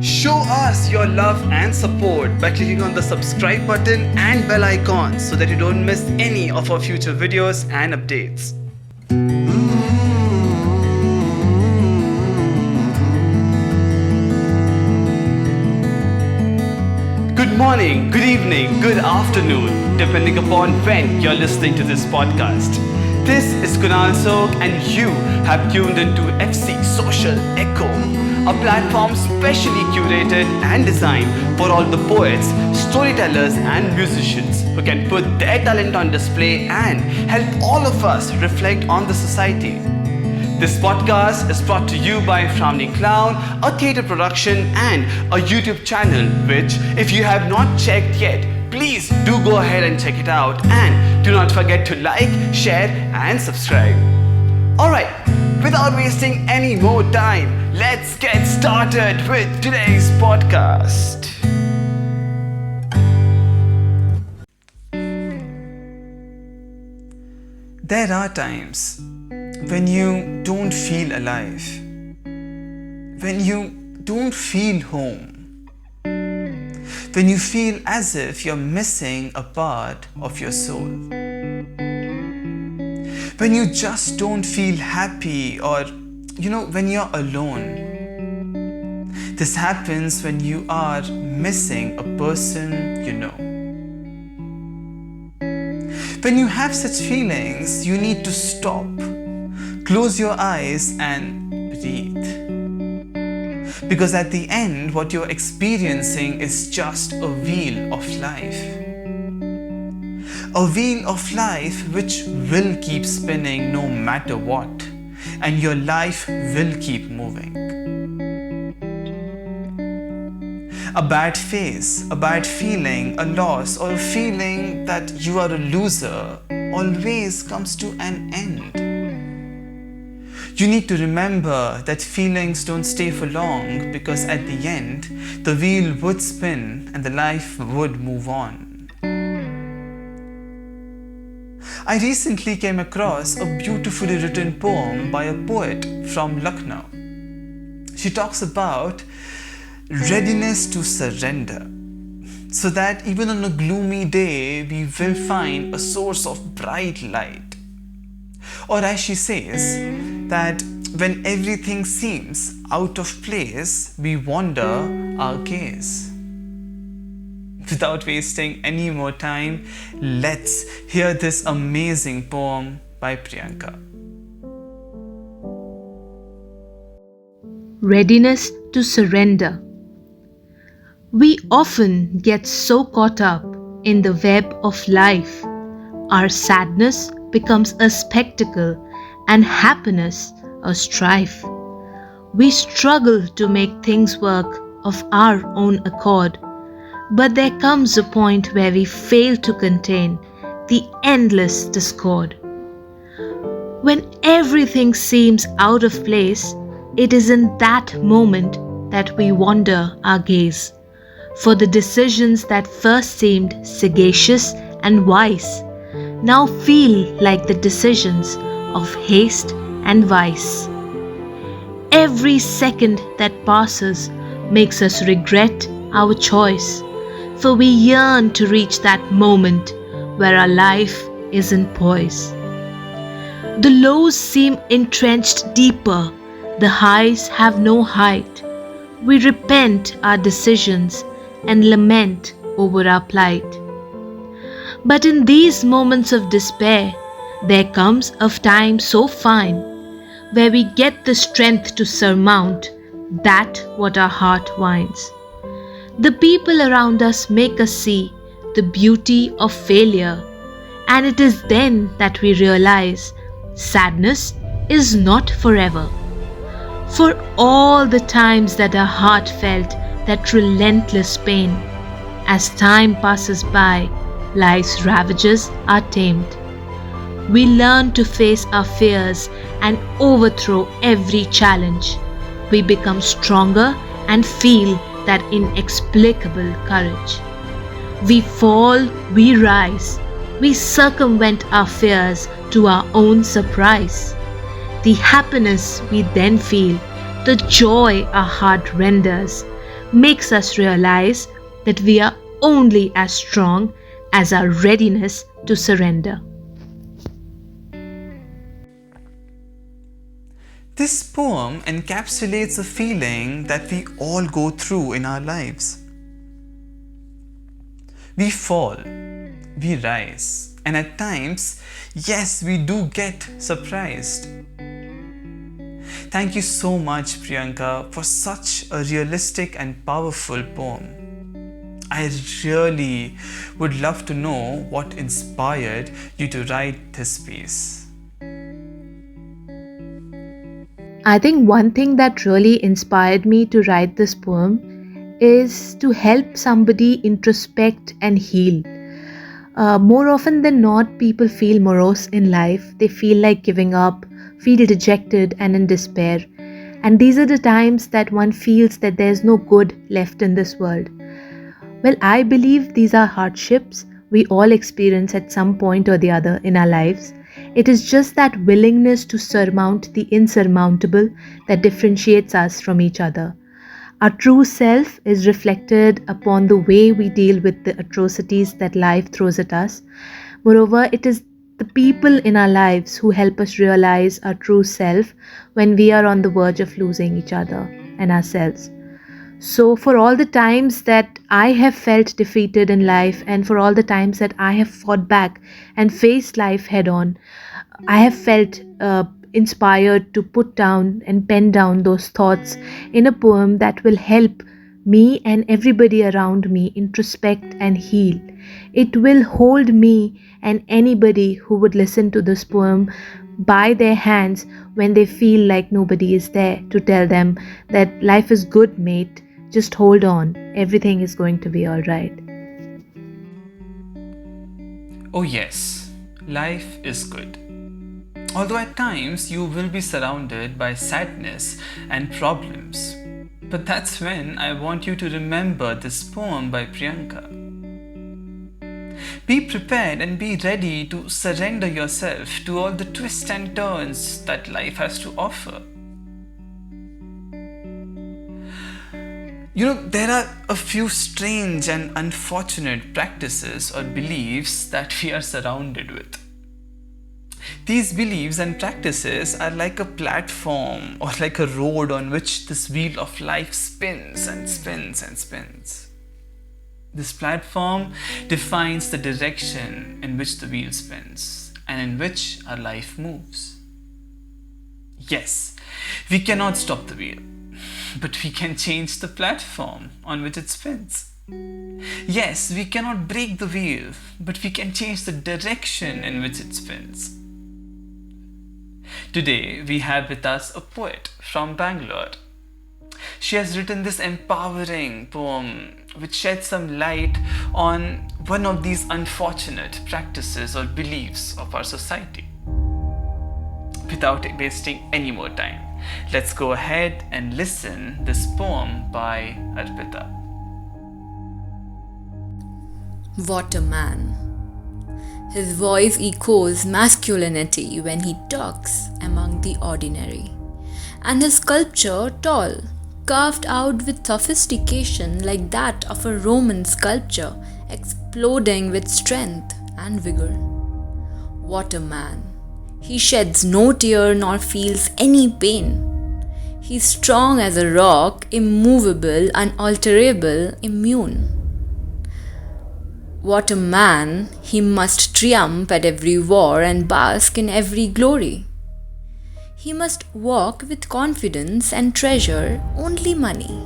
Show us your love and support by clicking on the subscribe button and bell icon so that you don't miss any of our future videos and updates. Good morning, good evening, good afternoon, depending upon when you're listening to this podcast. This is Kunal Sog and you have tuned into FC Social Echo, a platform specially curated and designed for all the poets, storytellers and musicians who can put their talent on display and help all of us reflect on the society. This podcast is brought to you by Frowning a theatre production and a YouTube channel which, if you have not checked yet, please do go ahead and check it out, and do not forget to like, share and subscribe. Alright, without wasting any more time, let's get started with today's podcast. There are times when you don't feel alive, when you don't feel home, when you feel as if you're missing a part of your soul, when you just don't feel happy, or when you're alone. This happens when you are missing a person you know. When you have such feelings, you need to stop, close your eyes and breathe. Because at the end, what you're experiencing is just a wheel of life. A wheel of life which will keep spinning no matter what, and your life will keep moving. A bad phase, a bad feeling, a loss, or a feeling that you are a loser always comes to an end. You need to remember that feelings don't stay for long, because at the end, the wheel would spin and the life would move on. I recently came across a beautifully written poem by a poet from Lucknow. She talks about readiness to surrender, so that even on a gloomy day, we will find a source of bright light. Or as she says, that when everything seems out of place, we wander our gaze. Without wasting any more time, let's hear this amazing poem by Priyanka. Readiness to surrender. We often get so caught up in the web of life. Our sadness becomes a spectacle and happiness a strife. We struggle to make things work of our own accord, but there comes a point where we fail to contain the endless discord. When everything seems out of place, it is in that moment that we wander our gaze. For the decisions that first seemed sagacious and wise now feel like the decisions of haste and vice. Every second that passes makes us regret our choice, for we yearn to reach that moment where our life is in poise. The lows seem entrenched deeper, the highs have no height. We repent our decisions and lament over our plight. But in these moments of despair, there comes a time so fine where we get the strength to surmount that what our heart whines. The people around us make us see the beauty of failure, and it is then that we realize sadness is not forever. For all the times that our heart felt that relentless pain, as time passes by, life's ravages are tamed. We learn to face our fears and overthrow every challenge. We become stronger and feel that inexplicable courage. We fall, we rise, we circumvent our fears to our own surprise. The happiness we then feel, the joy our heart renders, makes us realize that we are only as strong as our readiness to surrender. This poem encapsulates a feeling that we all go through in our lives. We fall, we rise, and at times, yes, we do get surprised. Thank you so much, Priyanka, for such a realistic and powerful poem. I really would love to know what inspired you to write this piece. I think one thing that really inspired me to write this poem is to help somebody introspect and heal. More often than not, people feel morose in life. They feel like giving up, feel dejected and in despair. And these are the times that one feels that there's no good left in this world. Well, I believe these are hardships we all experience at some point or the other in our lives. It is just that willingness to surmount the insurmountable that differentiates us from each other. Our true self is reflected upon the way we deal with the atrocities that life throws at us. Moreover, it is the people in our lives who help us realize our true self when we are on the verge of losing each other and ourselves. So, for all the times that I have felt defeated in life, and for all the times that I have fought back and faced life head on, I have felt inspired to put down and pen down those thoughts in a poem that will help me and everybody around me introspect and heal. It will hold me and anybody who would listen to this poem by their hands when they feel like nobody is there to tell them that life is good, mate. Just hold on. Everything is going to be all right. Oh, yes, life is good. Although at times you will be surrounded by sadness and problems. But that's when I want you to remember this poem by Priyanka. Be prepared and be ready to surrender yourself to all the twists and turns that life has to offer. There are a few strange and unfortunate practices or beliefs that we are surrounded with. These beliefs and practices are like a platform or like a road on which this wheel of life spins and spins and spins. This platform defines the direction in which the wheel spins and in which our life moves. Yes, we cannot stop the wheel, but we can change the platform on which it spins. Yes, we cannot break the wheel, but we can change the direction in which it spins. Today, we have with us a poet from Bangalore. She has written this empowering poem which sheds some light on one of these unfortunate practices or beliefs of our society. Without wasting any more time, let's go ahead and listen this poem by Arpita. What a man. His voice echoes masculinity when he talks among the ordinary, and his sculpture tall, carved out with sophistication like that of a Roman sculpture, exploding with strength and vigor. What a man! He sheds no tear nor feels any pain. He is strong as a rock, immovable, unalterable, immune. What a man! He must triumph at every war and bask in every glory. He must walk with confidence and treasure only money.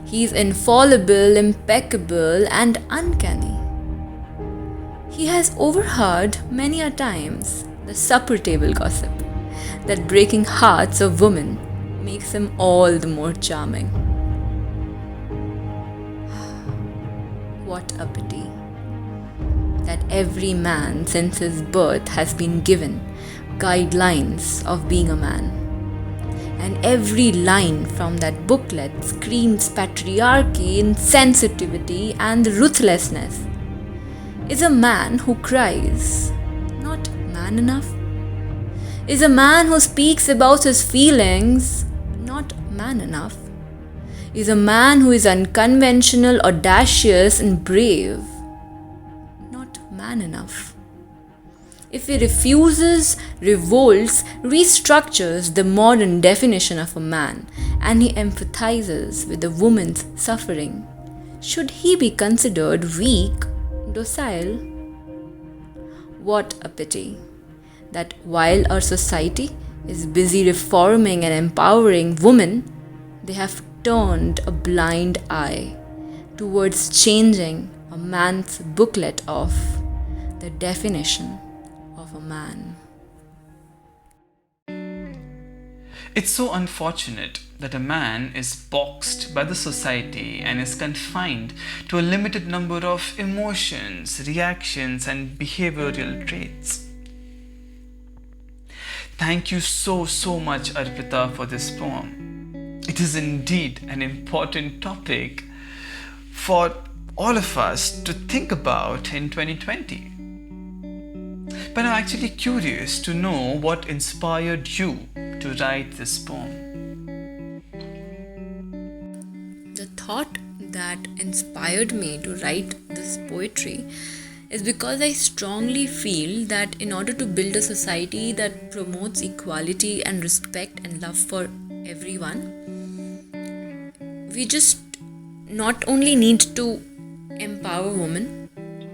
He is infallible, impeccable, and uncanny. He has overheard many a times the supper table gossip that breaking hearts of women makes him all the more charming. What a pity that every man since his birth has been given guidelines of being a man, and every line from that booklet screams patriarchy, insensitivity, and ruthlessness. Is a man who cries not man enough? Is a man who speaks about his feelings not man enough? is a man who is unconventional, audacious, and brave. Not man enough. If he refuses, revolts, restructures the modern definition of a man, and he empathizes with a woman's suffering, should he be considered weak, docile? What a pity that while our society is busy reforming and empowering women, they have turned a blind eye towards changing a man's booklet of the definition of a man. It's so unfortunate that a man is boxed by the society and is confined to a limited number of emotions, reactions, and behavioral traits. Thank you so much, Arpita, for this poem. It is indeed an important topic for all of us to think about in 2020. But I'm actually curious to know what inspired you to write this poem. The thought that inspired me to write this poetry is because I strongly feel that in order to build a society that promotes equality and respect and love for everyone, we just not only need to empower women,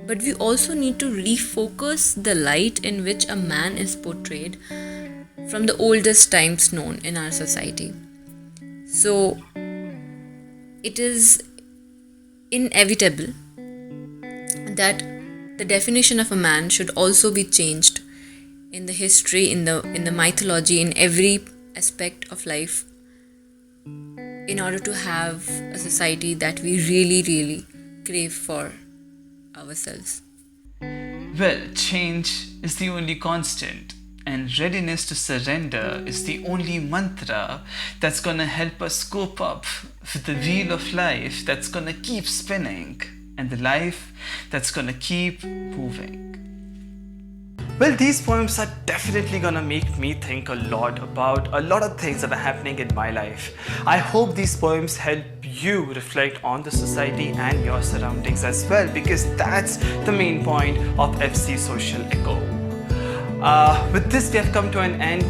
but we also need to refocus the light in which a man is portrayed from the oldest times known in our society. So it is inevitable that the definition of a man should also be changed in the history, in the mythology, in every aspect of life, in order to have a society that we really crave for ourselves. Well, change is the only constant, and readiness to surrender is the only mantra that's gonna help us cope up with the wheel of life that's gonna keep spinning, and the life that's gonna keep moving. Well, these poems are definitely gonna make me think a lot about a lot of things that are happening in my life. I hope these poems help you reflect on the society and your surroundings as well, because that's the main point of FC Social Echo. With this, we have come to an end.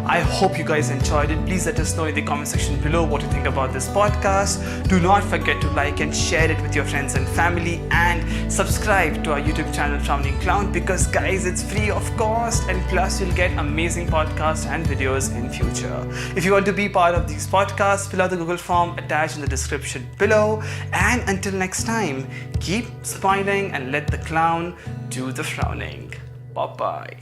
I hope you guys enjoyed it. Please let us know in the comment section below what you think about this podcast. Do not forget to like and share it with your friends and family, and subscribe to our YouTube channel Frowning Clown, because guys, it's free of cost, and plus you'll get amazing podcasts and videos in future. If you want to be part of these podcasts, fill out the Google form attached in the description below. And until next time, keep smiling and let the clown do the frowning. Bye bye.